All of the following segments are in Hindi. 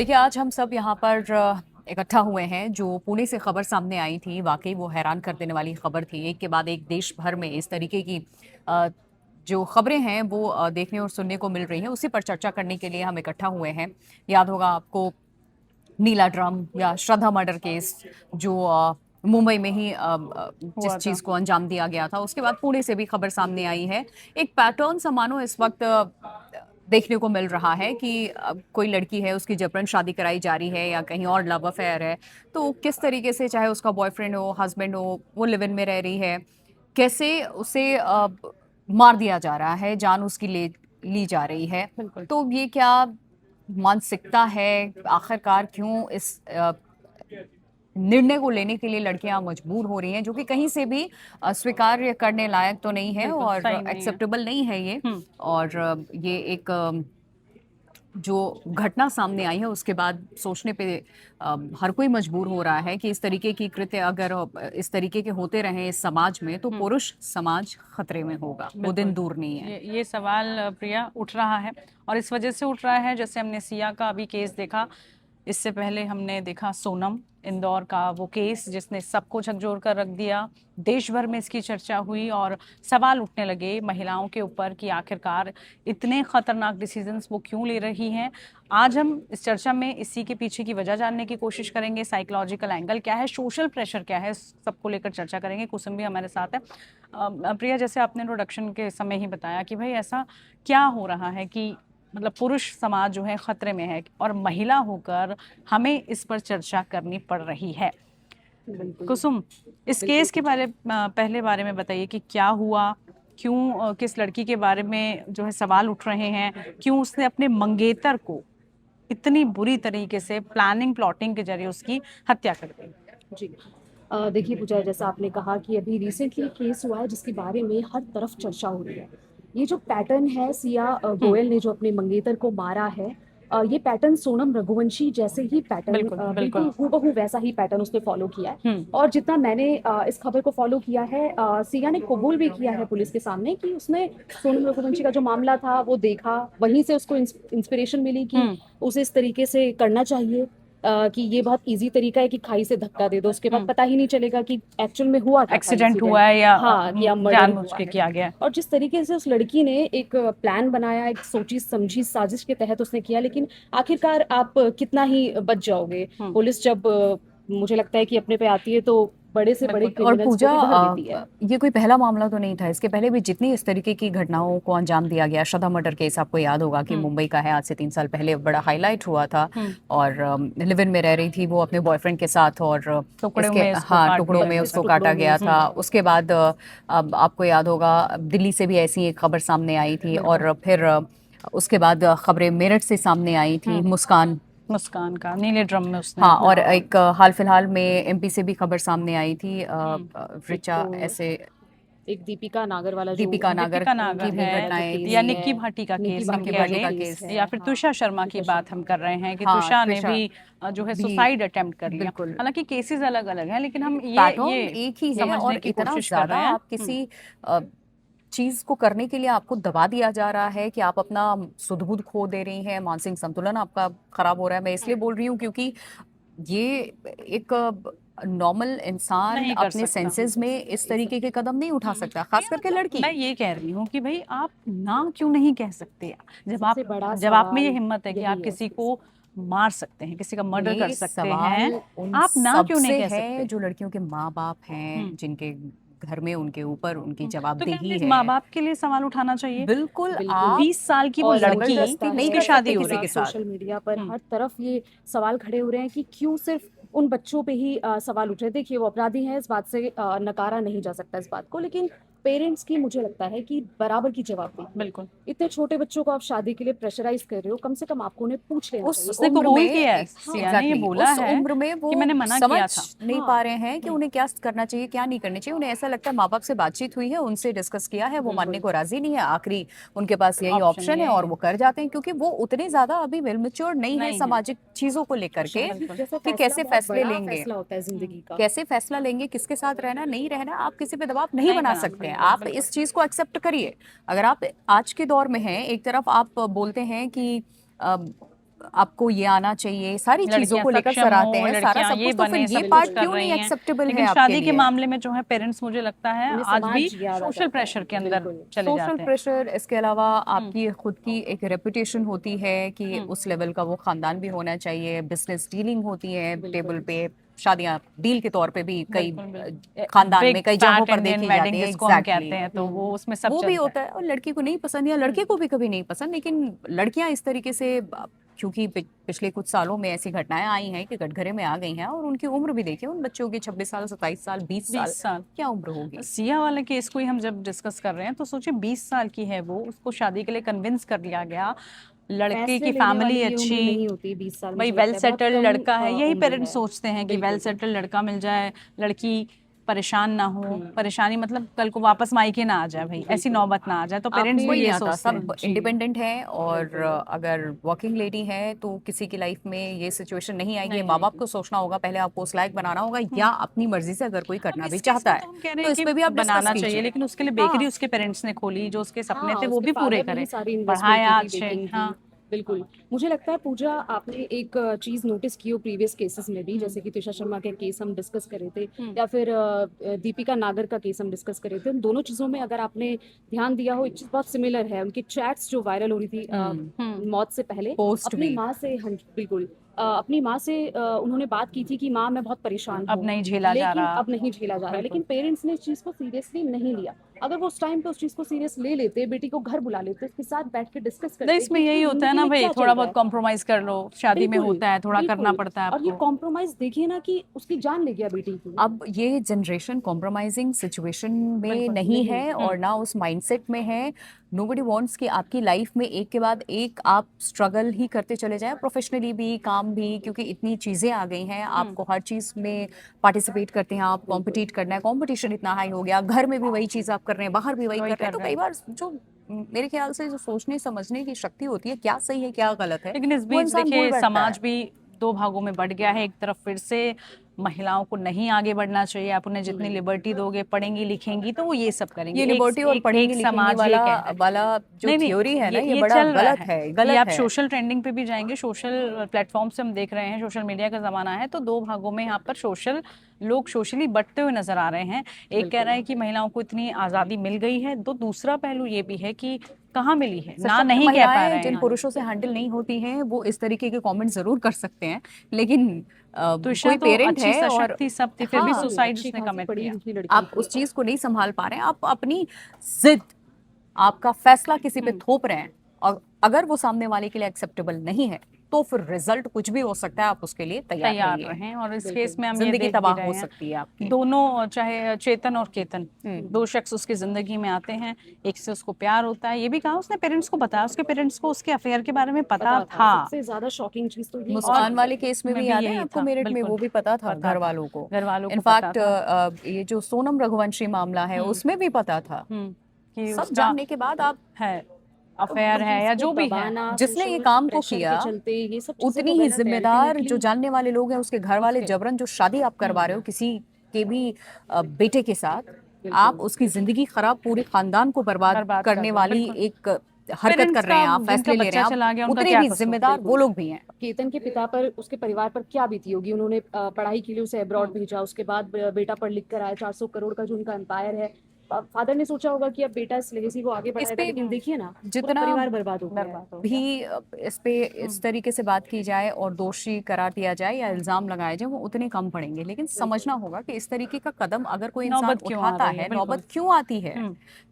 देखिए, आज हम सब यहाँ पर इकट्ठा हुए हैं। जो पुणे से खबर सामने आई थी, वाकई वो हैरान कर देने वाली खबर थी। एक के बाद एक देश भर में इस तरीके की अ, जो खबरें हैं वो देखने और सुनने को मिल रही हैं। उसी पर चर्चा करने के लिए हम इकट्ठा हुए हैं। याद होगा आपको नीला ड्रम या श्रद्धा मर्डर केस, जो मुंबई में ही हुआ जिस था। चीज को अंजाम दिया गया था, उसके बाद पुणे से भी खबर सामने आई है। एक पैटर्न सा मानो इस वक्त देखने को मिल रहा है कि कोई लड़की है, उसकी जबरन शादी कराई जा रही है या कहीं और लव अफेयर है, तो किस तरीके से, चाहे उसका बॉयफ्रेंड हो, हस्बैंड हो, वो लिव इन में रह रही है, कैसे उसे मार दिया जा रहा है, जान उसकी ले ली जा रही है। बिल्कुल। तो ये क्या मानसिकता है? आखिरकार क्यों इस निर्णय को लेने के लिए लड़कियां मजबूर हो रही हैं, जो कि कहीं से भी स्वीकार्य करने लायक तो नहीं है बिल्कुल, और सही नहीं है। एक्सेप्टेबल नहीं है ये। हुँ, और ये एक जो घटना सामने आई है, उसके बाद सोचने पे हर कोई मजबूर हो रहा है कि इस तरीके की कृत्य अगर इस तरीके के होते रहे इस समाज में, तो हुँ, पुरुष समाज खतरे में होगा। वो दिन बिल्कुल। दूर नहीं है। ये सवाल प्रिया उठ रहा है और इस वजह से उठ रहा है, जैसे हमने सिया का अभी केस देखा, इससे पहले हमने देखा सोनम, इंदौर का वो केस जिसने सबको झकझोर कर रख दिया। देश भर में इसकी चर्चा हुई और सवाल उठने लगे महिलाओं के ऊपर कि आखिरकार इतने खतरनाक डिसीजंस वो क्यों ले रही हैं। आज हम इस चर्चा में इसी के पीछे की वजह जानने की कोशिश करेंगे, साइकोलॉजिकल एंगल क्या है, सोशल प्रेशर क्या है, सबको लेकर चर्चा करेंगे। कुसुम भी हमारे साथ है। प्रिया, जैसे आपने इंट्रोडक्शन के समय ही बताया कि भाई ऐसा क्या हो रहा है कि मतलब पुरुष समाज जो है खतरे में है और महिला होकर हमें इस पर चर्चा करनी पड़ रही है। बिल्कुल, कुसुम, इस बिल्कुल केस के पूजा। पहले बारे में बताइए कि क्या हुआ, क्यों किस लड़की के बारे में जो है सवाल उठ रहे हैं, क्यों उसने अपने मंगेतर को इतनी बुरी तरीके से प्लानिंग प्लॉटिंग के जरिए उसकी हत्या कर दी। जी। देखिए पूजा, जैसा आपने कहा कि अभी रिसेंटली केस हुआ है जिसके बारे में हर तरफ चर्चा हो रही है। ये जो पैटर्न है, सिया हम्म, गोयल ने जो अपने मंगेतर को मारा है, ये पैटर्न सोनम रघुवंशी जैसे ही पैटर्न, बिल्कुल बिल्कुल। बिल्कुल हूबहू वैसा ही पैटर्न उसने फॉलो किया है। हम्म, और जितना मैंने इस खबर को फॉलो किया है, सिया ने कबूल भी किया है पुलिस के सामने कि उसने सोनम रघुवंशी का जो मामला था वो देखा, वहीं से उसको इंस्पिरेशन मिली कि हम्म, उसे इस तरीके से करना चाहिए। कि ये बहुत इजी तरीका है कि खाई से धक्का दे दो, उसके बाद हम्म। पता ही नहीं चलेगा कि एक्चुअल में हुआ क्या था, एक्सीडेंट इंसिडेंट। हुआ है या हाँ, या मर्डर जानबूझ हुआ के है। किया गया है। और जिस तरीके से उस लड़की ने एक प्लान बनाया, एक सोची समझी साजिश के तहत उसने किया, लेकिन आखिरकार आप कितना ही बच जाओगे। हम्म, पुलिस जब मुझे लगता है कि अपने पे आती है तो बड़े से बड़े बिल्कुल। और क्रिमिनल्स को पूजा, भी धर देती है। ये कोई पहला मामला तो नहीं था। इसके पहले भी जितनी इस तरीके की घटनाओं को अंजाम दिया गया, श्रद्धा मर्डर केस आपको याद होगा कि हम्म, मुंबई का है, आज से 3 साल पहले बड़ा हाईलाइट हुआ था। हम्म। और लिव इन में रह रही थी वो अपने बॉयफ्रेंड के साथ, और टुकड़ों इसके में इसको हाँ, काट टुकड़ों दिया में गया 32 था। उसको टुकड़ों काटा में गया उसको था। काटा। उसके बाद अब आपको याद होगा, दिल्ली से भी ऐसी एक खबर सामने आई थी, बिल्कुल। और फिर उसके बाद खबरें मेरठ से सामने आई थी, हम्म, मुस्कान। मुस्कान का नीले ड्रम में उसने हाँ, अपना। और एक हाल फिलहाल में एमपी से भी खबर सामने आई थी, हम्म। ऋचा एक ऐसे, एक दीपिका नागर वाला जो दीपिका नागर दीपिका नागर की भी है वाला जो घटनाएं केस या थी। है, निक्की भाटी का निकी केस हम भाटी निक्की कह वाला भाटी जो लें, का केस केस, है। या फिर हाँ, तुषार शर्मा की ऋतिका बात हम शर्मा। कर रहे हैं कि हाँ, तुषार ने त्रिशा भी जो है भी, सुसाइड अटेम्प्ट कर लिया। बिल्कुल। हालांकि केसेस अलग अलग हैं, लेकिन हम ये पैटर्न एक ही है, और समझने की इतना कोशिश कर ज्यादा रहे हैं। आप किसी चीज को करने के लिए आपको दबा दिया जा रहा है कि आप अपना सुध बुध खो दे रही हैं, मानसिक संतुलन आपका खराब हो रहा है। मैं इसलिए बोल रही हूँ क्योंकि ये एक नॉर्मल इंसान नहीं कर अपने सकता। सेंसेस में इस तरीके के कदम नहीं उठा सकता, खास प्रिया, करके मतलब लड़की। मैं ये कह रही हूँ कि भाई आप ना क्यों नहीं कह सकते? सबसे बड़ा जब आप में ये सवाल हिम्मत है कि आप यही है इस किसी केस को मार सकते हैं, किसी का मर्डर कर ये सकते हैं, सवाल उन आप ना क्यों नहीं सबसे कह है सकते? जो लड़कियों के माँ बाप हैं, हम्म, जिनके घर में उनके ऊपर उनकी तो क्या जवाबदेही हमें माँ है। बाप के लिए सवाल उठाना चाहिए? बिल्कुल, बिल्कुल। आप 20 साल की वो और लड़की जबरदस्ती नहीं है, कर जिसकी सकते शादी हो किसी रही के है। साथ। सोशल मीडिया पर हम्म, हर तरफ ये सवाल खड़े हो रहे हैं कि क्यों सिर्फ उन बच्चों पे ही सवाल उठ रहे हैं। देखिए, वो अपराधी हैं, इस बात से नकारा नहीं जा सकता इस बात को, लेकिन पेरेंट्स की मुझे लगता है कि बराबर की जवाबदेही है। बिल्कुल। इतने छोटे बच्चों को आप शादी के लिए प्रेशराइज कर रहे हो, कम से कम आपको उन्हें पूछ लेना चाहिए। उस उसने उम्र कबूल में, किया है, हाँ, सिया ने ये एग्जैक्टली बोला उस है उम्र में वो कि मैंने मना समझ किया था। नहीं हाँ। पा रहे हैं कि उन्हें क्या करना चाहिए, क्या नहीं करना चाहिए। उन्हें ऐसा लगता है माँ बाप से बातचीत हुई है, उनसे डिस्कस किया है, वो मानने बिल्कुल। को राजी नहीं है, आखिरी उनके पास यही ऑप्शन ऑप्शन है यही और है। वो कर जाते हैं, क्योंकि वो उतने ज्यादा अभी वेल मैच्योर नहीं है नहीं है। सामाजिक चीजों को लेकर के शादी बिल्कुल। जैसा कि फैसला कैसे बहुत फैसले बड़ा लेंगे, फैसला होता है हम्म, जिंदगी का। कैसे फैसला लेंगे, किसके साथ रहना नहीं रहना। आप किसी पे दबाव नहीं नहीं बना बना सकते हैं। सकते, आप बिल्कुल। इस चीज को एक्सेप्ट करिए। अगर आप आज के दौर में हैं, एक तरफ आप बोलते हैं कि आपको ये आना चाहिए, सारी चीजों लड़कियां को लेकर सक्षम सराहते हो, हैं सारा लड़कियां सब ये कुछ, तो फिर बने, ये सब कुछ पार्ट कर क्यों रही नहीं हैं। एक्सेप्टेबल है लेकिन आपके शादी के लिए? मामले में जो है पेरेंट्स, मुझे लगता है उन्हें आज भी समाज याद आ सोशल जाता है। प्रेशर के अंदर बिल्कुल। चले सोशल जाते हैं। प्रेशर, इसके अलावा आपकी खुद की एक रेपुटेशन होती है कि हम्म। उस लेवल का वो खानदान भी होना चाहिए, बिजनेस डीलिंग होती है टेबल बिल्कुल पे, शादियां डील के तौर पे भी कई बिल्कुल खानदान बिग में कई जगहों फैट पर इंडियन देखी वेडिंग जाती है। जिसको हम एग्जैक्टली, कहते हैं, तो वो उसमें सब वो भी चलता होता है, और लड़की को नहीं पसंद या लड़के को भी कभी नहीं पसंद, लेकिन लड़कियां इस तरीके से क्योंकि पिछले कुछ सालों में ऐसी घटनाएं आई हैं कि कटघरे में आ गई हैं, और उनकी उम्र भी देखिए उन बच्चों की 26 साल, 27 साल, 20 साल, 20 साल। क्या उम्र होगी? सिया वाले केस को ही हम जब डिस्कस कर रहे हैं तो सोचिए 20 साल की है वो, उसको शादी के लिए कन्विंस कर लिया गया, लड़के फैसले की लेने वाली फैमिली ये उम्र अच्छी, नहीं होती 20 साल, भाई मुझे वेल लगता है बहुत सेटल्ड कम लड़का है, यही उम्र पेरेंट्स है। सोचते हैं कि वेल बिल्कुल। सेटल्ड लड़का मिल जाए, लड़की परेशान ना हो, हम्म। परेशानी मतलब कल को वापस मायके ना आ जाए, भाई ऐसी नौबत ना आ जाए, तो पेरेंट्स कोई भी नहीं ये आता, सोचते हैं। सब जी। इंडिपेंडेंट है, और बिल्कुल। अगर वर्किंग लेडी है तो किसी की लाइफ में ये सिचुएशन नहीं आएगी। नहीं माँ बाप आएगी। को सोचना होगा पहले, आपको उस लायक बनाना होगा, या अपनी मर्जी से अगर कोई अब करना भी इस केस चाहता में है तो हम कह रहे तो हैं इस कि पे भी आप डिस्कस बनाना चाहिए, कीजिए। लेकिन उसके लिए हाँ, बेकरी उसके पेरेंट्स ने खोली, जो उसके सपने हाँ, थे वो उसके भी पूरे फादर ने ही करे, सारी इन्वेस्टमेंट पढ़ाया की थी अच्छे। बेकिंग हाँ। की। बिल्कुल। मुझे लगता है पूजा, आपने एक चीज़ नोटिस की हो प्रीवियस केसेस में भी, जैसे कि त्रिशा शर्मा के केस हम डिस्कस करे थे, या फिर दीपिका नागर का केस हम डिस्कस करे थे, उन दोनों चीज़ों में अगर आपने ध्यान दिया हो, एक चीज़ बहुत सिमिलर है, उनकी चैट्स जो वायरल हो रही थी मौत से पहले, पोस्ट अपनी भी माँ से, हाँ बिल्कुल, अपनी माँ से उन्होंने बात की थी कि माँ मैं बहुत परेशान अब हूँ, नहीं झेला जा लेकिन रहा। अब नहीं झेला जा रहा, लेकिन पेरेंट्स ने इस चीज़ को सीरियसली नहीं लिया। अगर वो उस टाइम पे उस चीज़ को सीरियस ले लेते, बेटी को घर बुला लेते, उसके साथ बैठ के डिस्कस नहीं, करते इसमें कि यही उसकी होता है जिंदगी ना में भाई, क्या चल थोड़ा रहा बहुत है। कॉम्प्रोमाइज कर लो, शादी में बिल्कुल, होता है, थोड़ा करना बिल्कुल। पड़ता है और ये आपको। कॉम्प्रोमाइज देखिए ना कि उसकी जान ले गया बेटी की। अब ये जनरेशन कॉम्प्रोमाइजिंग सिचुएशन में बिल्कुल नहीं नहीं। है, और ना उस माइंडसेट में है। नोबडी वांट्स कि आपकी लाइफ में एक के बाद एक आप स्ट्रगल ही करते चले जाएं, प्रोफेशनली भी, काम भी, क्योंकि इतनी चीज़ें आ गई हैं, आपको हर चीज़ में पार्टिसिपेट करते हैं आप, कॉम्पिटिट करना है, कंपटीशन इतना हाई हो गया, घर में भी वही चीज़ आप कर रहे हैं, बाहर भी वही कर वही रहे हैं, कर तो रहे कई हैं। बार जो मेरे ख्याल से जो सोचने समझने की शक्ति होती है, क्या सही है क्या गलत है, लेकिन इस वो बीच इंसान भूल देखिए बैठता समाज है। भी दो भागों में बढ़ गया है। एक तरफ फिर से महिलाओं को नहीं आगे बढ़ना चाहिए, आप उन्हें जितनी लिबर्टी दोगे, पढ़ेंगी लिखेंगी तो वो ये सब करेंगी। ये एक लिबर्टी और एक, पढ़ेंगी एक लिखेंगी समाज ये वाला कह रहा है। वाला जो नहीं नहीं, थ्योरी है ना, ये ये बड़ा चल रहा गलत है, ये गलत आप है। सोशल ट्रेंडिंग पे भी जाएंगे, सोशल प्लेटफॉर्म से हम देख रहे हैं, सोशल मीडिया का जमाना है, तो दो भागों में यहाँ पर सोशल लोग सोशली बढ़ते हुए नजर आ रहे हैं। एक कह रहा है कि महिलाओं को इतनी आजादी मिल गई है, तो दूसरा पहलू ये भी है कि कहाँ मिली है, ना सशक्त नहीं कह पा महिलाएं रहे जिन हैं। पुरुषों से हैंडल नहीं होती हैं वो इस तरीके के कमेंट जरूर कर सकते हैं, लेकिन तो ईशा कोई तो पेरेंट अच्छी है और सशक्त थी, सब थी, फिर भी हाँ, सुसाइड अच्छी उसने खासी कमिट पढ़ी किया। लिखी लड़की आप थी। उस चीज को नहीं संभाल पा रहे हैं, आप अपनी जिद, आपका फैसला किसी पे थोप रहे हैं, और अगर वो सामने वाले के लिए एक्सेप्टेबल नहीं है तो फिर रिजल्ट कुछ भी हो सकता है, आप उसके लिए तैयार तैयार रहिए। रहें। और इस बिल्कुल। केस में हम ये जिंदगी देख भी तबाह रहे हो हैं, सकती है आपकी। दोनों चाहे चेतन और केतन, दो शख्स उसकी जिंदगी में आते हैं, एक से उसको प्यार होता है, ये भी कहा उसने पेरेंट्स को बताया, उसके पेरेंट्स को उसके अफेयर के बारे में पता था। सबसे ज्यादा शॉकिंग चीज तो ये मुस्कान है। वाले केस में भी याद है यही आपको, था, मेरठ में बिल्कुल वो भी पता था पता घर था, वालों को। घर वालों को पता इनफैक्ट था। ये जो सोनम रघुवंशी मामला है उसमें भी पता था। कि सब उसका जानने के बाद आप है, अफेयर है या जो भी है, दबाना, जिसने ये सोशल काम को प्रेशर किया के चलते, ये सब चीजें उतनी तो ही गलत है जिम्मेदार जो अल्टीमेटली। जानने वाले लोग हैं, उसके घर वाले, उसके जबरन जो शादी आप करवा रहे हो किसी के भी बेटे के साथ, बिल्कुल। आप उसकी जिंदगी खराब, पूरे खानदान को बर्बाद बर्बाद कर करने दो, वाली बिल्कुल। एक हरकत पेरेंट्स कर रहे हैं का आप, जिनका फैसले ले रहे बच्चा हैं चला गया आप, उनका उतने क्या ही कसूर। जिम्मेदार वो लोग भी हैं। केतन के पिता पर, उसके परिवार पर क्या बीती होगी, उन्होंने पढ़ाई के लिए उसे अब्रॉड भेजा, उसके बाद बेटा पढ़ लिख कर आया, 400 करोड़ का जो उनका एम्पायर है, फादर ने सोचा होगा कि अब बेटा इस लेगेसी को आगे इस बढ़ाएगा, पे लेकिन देखिए ना पूरा जितना परिवार बर्बाद हो गया है। बर्बाद हो गया। भी इस पे इस तरीके से बात की जाए और दोषी करार दिया जाए या इल्जाम लगाए जाए, वो उतने कम पड़ेंगे, लेकिन समझना होगा कि इस तरीके का कदम अगर कोई इंसान नौबत क्यों आ उठाता रही है, है, बिल्कुल। नौबत क्यों आती है,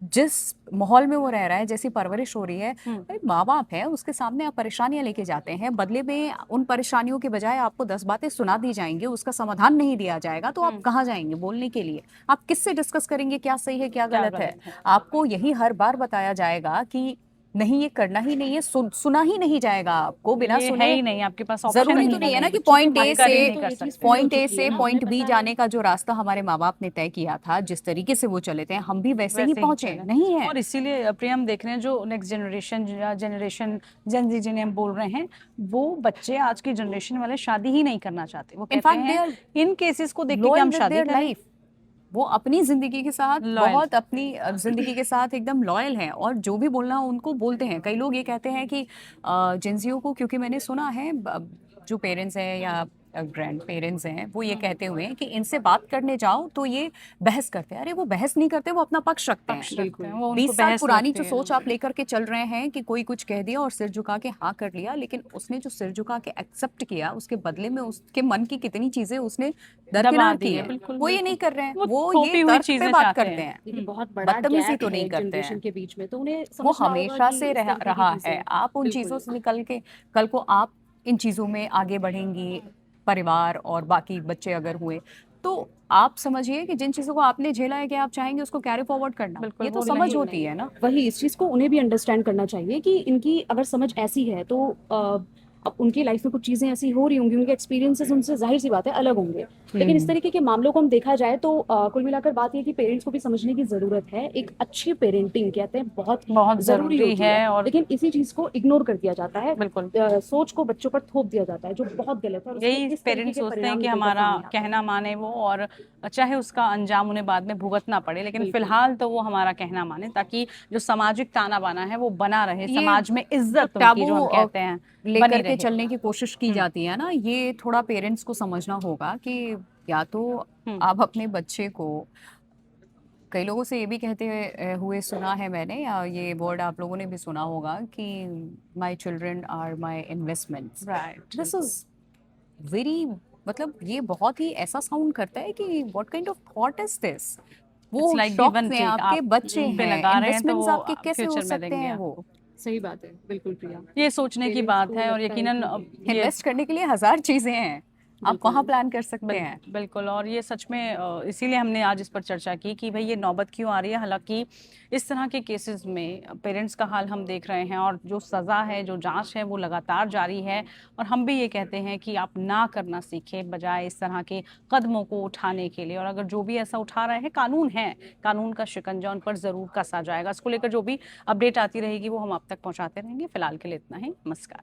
जिस माहौल में वो रह रहा है, जैसी परवरिश हो रही है, अरे माँ बाप है, उसके सामने आप परेशानियां लेके जाते हैं, बदले में उन परेशानियों के बजाय आपको 10 बातें सुना दी जाएंगी, उसका समाधान नहीं दिया जाएगा, तो आप कहाँ जाएंगे बोलने के लिए? आप किससे डिस्कस करेंगे क्या सही है क्या गलत है? आपको यही हर बार बताया जाएगा कि नहीं, ये करना ही नहीं है, सुना ही नहीं जाएगा आपको, बिना ये सुने। है ही नहीं, आपके पास ऑप्शन जरूरी तो नहीं है ना कि पॉइंट ए कर ही से नहीं कर सकते। पॉइंट बी जाने का जो रास्ता हमारे माँ बाप ने तय किया था, जिस तरीके से वो चले थे, हम भी वैसे ही पहुंचे, चले। नहीं है। और इसीलिए प्रिया हम देख रहे हैं जो नेक्स्ट जनरेशन या जनरेशन जेन जिन्हें हम बोल रहे हैं, वो बच्चे आज की जनरेशन वाले शादी ही नहीं करना चाहते। वो In कहते fact, they हैं are इन केसेस को देख के कि loyal हम with शादी their करें। life. वो अपनी जिंदगी के साथ Loyal. बहुत अपनी जिंदगी के साथ एकदम लॉयल हैं और जो भी बोलना हो उनको बोलते हैं। कई लोग ये कहते हैं कि जिनसियों को, क्योंकि मैंने सुना है जो पेरेंट्स हैं या ग्रैंड पेरेंट्स हैं वो ये कहते हुए हैं कि इनसे बात करने जाओ तो ये बहस करते हैं। अरे वो बहस नहीं करते, वो अपना पक्ष रखते पक्ष हैं। रखते हैं, वो 20 उनको साल बहस पुरानी लगती जो है। सोच आप लेकर के चल रहे हैं कि कोई कुछ कह दिया और सिर झुका के हाँ कर लिया, लेकिन उसने जो सिर झुका के एक्सेप्ट किया उसके बदले में उसके मन की कितनी चीजें उसने दबा दरकिनार दी की है, हैं, बिल्कुल वो ये बिल्कुल। नहीं कर रहे हैं। वो वो थोपी ये हुई तर्क पे चीजें बात चाहते करते हैं। हैं, देखिए बहुत बड़ा बदतमीजी गैप तो है नहीं करते जनरेशन हैं। के बीच में, तो उन्हें वो समझना होगा हमेशा कि से इस तरीके की रहा है। चीजें आप उन बिल्कुल चीजों से निकल के कल को आप इन चीजों में आगे बढ़ेंगी, परिवार और बाकी बच्चे अगर हुए तो आप समझिए कि जिन चीजों को आपने झेला है कि आप चाहेंगे उसको कैरी फॉरवर्ड करना, बिल्कुल, ये तो वो समझ नहीं होती है ना। वही इस चीज को उन्हें भी अंडरस्टैंड करना चाहिए कि इनकी अगर समझ ऐसी है तो अब उनकी लाइफ में कुछ चीजें ऐसी हो रही होंगी, उनके एक्सपीरियंसेस उनसे जाहिर सी बात है अलग होंगे। लेकिन इस तरीके के मामलों को हम देखा जाए तो कुल मिलाकर बात ये कि पेरेंट्स को भी समझने की जरूरत है। एक अच्छी पेरेंटिंग कहते हैं बहुत बहुत जरूरी जरूरी होती है है, और लेकिन इसी चीज को इग्नोर कर दिया जाता है। बिल्कुल सोच को बच्चों पर थोप दिया जाता है जो बहुत गलत है और उसके यही इस तरीके पेरेंट्स के सोचते हैं परिणाम कि निकल कर हमारा सामने आते हैं। कहना माने वो, और चाहे उसका अंजाम उन्हें बाद में भुगतना पड़े, लेकिन बिल्कुल। फिलहाल तो वो हमारा कहना माने, ताकि जो सामाजिक ताना बाना है वो बना रहे, ये समाज में जो इज्जत उनकी टैबू जो हम कहते हैं बनी लेकर के रहे। चलने की कोशिश की जाती है ना, ये थोड़ा पेरेंट्स को समझना होगा कि या तो हम्म। आप अपने बच्चे को, कई लोगों से ये भी कहते हुए सुना है मैंने, या ये वर्ड आप लोगों ने भी सुना होगा कि my children are my investments. Right, this is very, मतलब ये बहुत ही ऐसा साउंड करता है कि what kind of thought is this. It's वो लाइक गिव शौक एंड में टेक, आपके आप बच्चे पे हैं, लगा रहे हैं तो इन्वेस्टमेंट्स वो आपके कैसे हो फ्यूचर में सकते देंगे हैं आपको। वो। सही बात है, बिल्कुल प्रिया। ये सोचने की पेरेंट्स बात को है, और लगता है यकीनन कि ये इन्वेस्ट करने के लिए हजार चीजें हैं, आप बिल्कुल। वहां प्लान कर सकते हैं। बिल्कुल, और ये सच में इसीलिए हमने आज इस पर चर्चा की कि भाई ये नौबत क्यों आ रही है। हालांकि इस तरह के केसेस में पेरेंट्स का हाल हम देख रहे हैं, और जो सज़ा है, जो जांच है, वो लगातार जारी है। और हम भी ये कहते हैं कि आप ना करना सीखें बजाय इस तरह के कदमों को उठाने के लिए। और अगर जो भी ऐसा उठा रहे हैं, कानून है, कानून का शिकंजा उन पर ज़रूर कसा जाएगा। इसको लेकर जो भी अपडेट आती रहेगी वो हम आप तक पहुँचाते रहेंगे। फिलहाल के लिए इतना ही, नमस्कार।